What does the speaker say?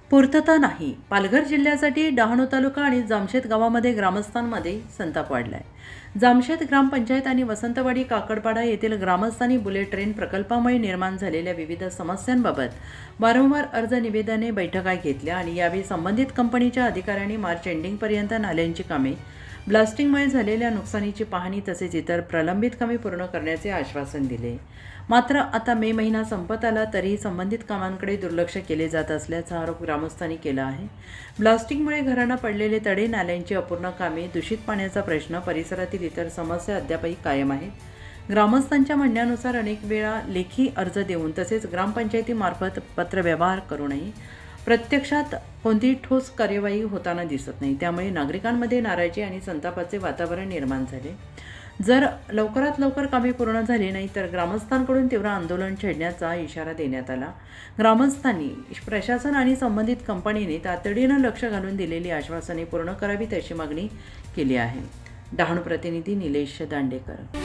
पूर्तता नाही. पालघर जिल्ह्यासाठी डहाणू तालुका आणि जामशेत गावामध्ये ग्रामस्थांमध्ये संताप वाढलाय. जामशेत ग्रामपंचायत आणि वसंतवाडी काकडपाडा येथील ग्रामस्थांनी बुलेट ट्रेन प्रकल्पामुळे निर्माण झालेल्या विविध समस्यांबाबत वारंवार अर्ज निवेदने बैठका घेतल्या आणि यावेळी संबंधित कंपनीच्या अधिकाऱ्यांनी मार्च एंडिंगपर्यंत नाल्यांची कामे, ब्लास्टिंगमुळे झालेल्या नुकसानीची पाहणी तसेच इतर प्रलंबित कामे पूर्ण करण्याचे आश्वासन दिले. मात्र आता मे महिना संपत आला तरीही संबंधित कामांकडे दुर्लक्ष केले जात असल्याचा आरोप ग्रामस्थांनी केला आहे. ब्लास्टिंगमुळे घरांना पडलेले तडे, नाल्यांची अपूर्ण कामे, दूषित पाण्याचा प्रश्न, परिसरातील इतर समस्या अद्यापही कायम आहेत. ग्रामस्थांच्या म्हणण्यानुसार अनेक वेळा लेखी अर्ज देऊन तसेच ग्रामपंचायतीमार्फत पत्रव्यवहार करूनही प्रत्यक्षात कोणतीही ठोस कार्यवाही होताना दिसत नाही. त्यामुळे नागरिकांमध्ये नाराजी आणि संतापाचे वातावरण निर्माण झाले. जर लवकरात लवकर कामे पूर्ण झाली नाही तर ग्रामस्थांकडून तीव्र आंदोलन छेडण्याचा इशारा देण्यात आला. ग्रामस्थांनी प्रशासन आणि संबंधित कंपनीने तातडीनं लक्ष घालून दिलेली आश्वासने पूर्ण करावीत अशी मागणी केली आहे. डहाणू प्रतिनिधी निलेश दांडेकर.